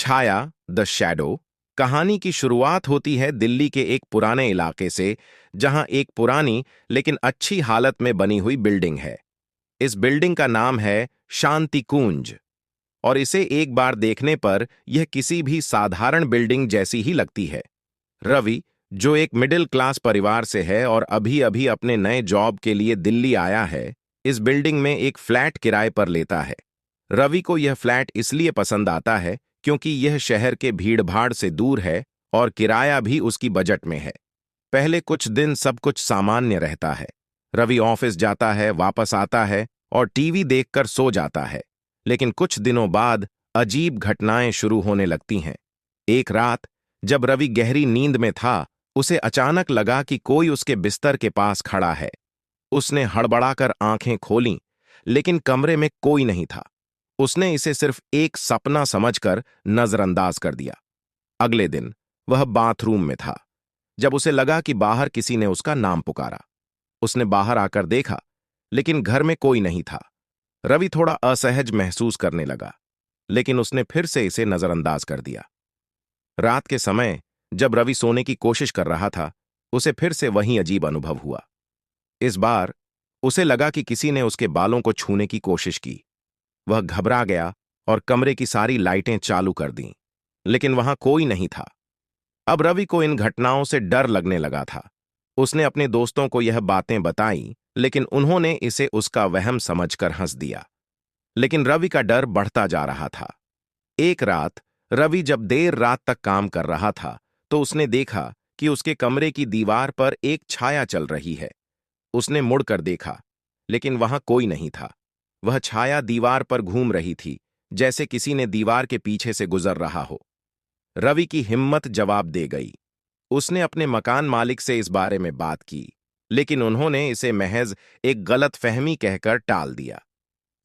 Chhaya the shadow कहानी की शुरुआत होती है दिल्ली के एक पुराने इलाके से, जहां एक पुरानी लेकिन अच्छी हालत में बनी हुई बिल्डिंग है। इस बिल्डिंग का नाम है शांति कुंज, और इसे एक बार देखने पर यह किसी भी साधारण बिल्डिंग जैसी ही लगती है। रवि, जो एक मिडिल क्लास परिवार से है और अभी अभी अपने नए जॉब के लिए दिल्ली आया है, इस बिल्डिंग में एक फ्लैट किराए पर लेता है। रवि को यह फ्लैट इसलिए पसंद आता है क्योंकि यह शहर के भीड़भाड़ से दूर है और किराया भी उसकी बजट में है। पहले कुछ दिन सब कुछ सामान्य रहता है। रवि ऑफिस जाता है, वापस आता है और टीवी देखकर सो जाता है। लेकिन कुछ दिनों बाद अजीब घटनाएं शुरू होने लगती हैं। एक रात जब रवि गहरी नींद में था, उसे अचानक लगा कि कोई उसके बिस्तर के पास खड़ा है। उसने हड़बड़ाकर आंखें खोलीं, लेकिन कमरे में कोई नहीं था। उसने इसे सिर्फ एक सपना समझकर नजरअंदाज कर दिया। अगले दिन वह बाथरूम में था जब उसे लगा कि बाहर किसी ने उसका नाम पुकारा। उसने बाहर आकर देखा, लेकिन घर में कोई नहीं था। रवि थोड़ा असहज महसूस करने लगा, लेकिन उसने फिर से इसे नजरअंदाज कर दिया। रात के समय जब रवि सोने की कोशिश कर रहा था, उसे फिर से वही अजीब अनुभव हुआ। इस बार उसे लगा कि किसी ने उसके बालों को छूने की कोशिश की। वह घबरा गया और कमरे की सारी लाइटें चालू कर दीं, लेकिन वहां कोई नहीं था। अब रवि को इन घटनाओं से डर लगने लगा था। उसने अपने दोस्तों को यह बातें बताईं, लेकिन उन्होंने इसे उसका वहम समझकर हंस दिया। लेकिन रवि का डर बढ़ता जा रहा था। एक रात रवि जब देर रात तक काम कर रहा था, तो उसने देखा कि उसके कमरे की दीवार पर एक छाया चल रही है। उसने मुड़कर देखा, लेकिन वहां कोई नहीं था। वह छाया दीवार पर घूम रही थी, जैसे किसी ने दीवार के पीछे से गुजर रहा हो। रवि की हिम्मत जवाब दे गई। उसने अपने मकान मालिक से इस बारे में बात की, लेकिन उन्होंने इसे महज एक गलतफहमी कहकर टाल दिया।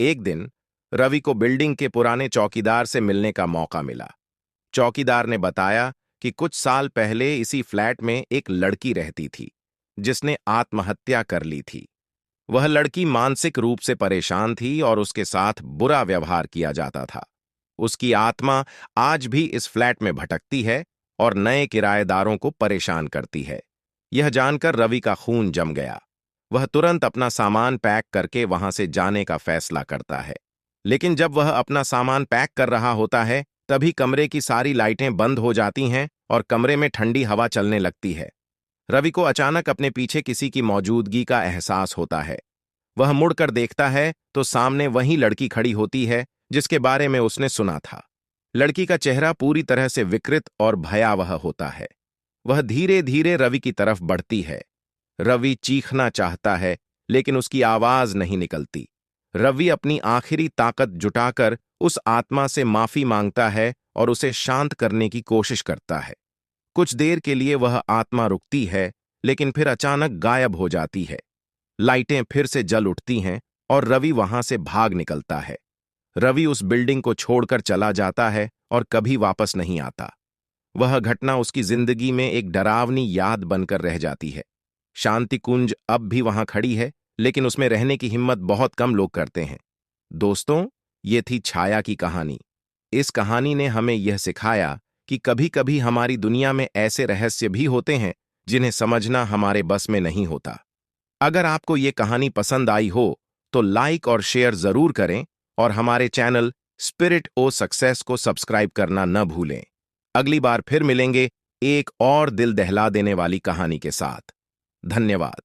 एक दिन रवि को बिल्डिंग के पुराने चौकीदार से मिलने का मौका मिला। चौकीदार ने बताया कि कुछ साल पहले इसी फ्लैट में एक लड़की रहती थी, जिसने आत्महत्या कर ली थी। वह लड़की मानसिक रूप से परेशान थी और उसके साथ बुरा व्यवहार किया जाता था। उसकी आत्मा आज भी इस फ्लैट में भटकती है और नए किराएदारों को परेशान करती है। यह जानकर रवि का खून जम गया। वह तुरंत अपना सामान पैक करके वहां से जाने का फैसला करता है। लेकिन जब वह अपना सामान पैक कर रहा होता है, तभी कमरे की सारी लाइटें बंद हो जाती हैं और कमरे में ठंडी हवा चलने लगती है। रवि को अचानक अपने पीछे किसी की मौजूदगी का एहसास होता है। वह मुड़कर देखता है तो सामने वही लड़की खड़ी होती है जिसके बारे में उसने सुना था। लड़की का चेहरा पूरी तरह से विकृत और भयावह होता है। वह धीरे धीरे रवि की तरफ बढ़ती है। रवि चीखना चाहता है, लेकिन उसकी आवाज नहीं निकलती। रवि अपनी आखिरी ताकत जुटाकर उस आत्मा से माफी मांगता है और उसे शांत करने की कोशिश करता है। कुछ देर के लिए वह आत्मा रुकती है, लेकिन फिर अचानक गायब हो जाती है। लाइटें फिर से जल उठती हैं और रवि वहां से भाग निकलता है। रवि उस बिल्डिंग को छोड़कर चला जाता है और कभी वापस नहीं आता। वह घटना उसकी जिंदगी में एक डरावनी याद बनकर रह जाती है। शांति कुंज अब भी वहां खड़ी है, लेकिन उसमें रहने की हिम्मत बहुत कम लोग करते हैं। दोस्तों, ये थी छाया की कहानी। इस कहानी ने हमें यह सिखाया कि कभी-कभी हमारी दुनिया में ऐसे रहस्य भी होते हैं जिन्हें समझना हमारे बस में नहीं होता। अगर आपको ये कहानी पसंद आई हो तो लाइक और शेयर जरूर करें और हमारे चैनल स्पिरिट ओ सक्सेस को सब्सक्राइब करना न भूलें। अगली बार फिर मिलेंगे एक और दिल दहला देने वाली कहानी के साथ। धन्यवाद।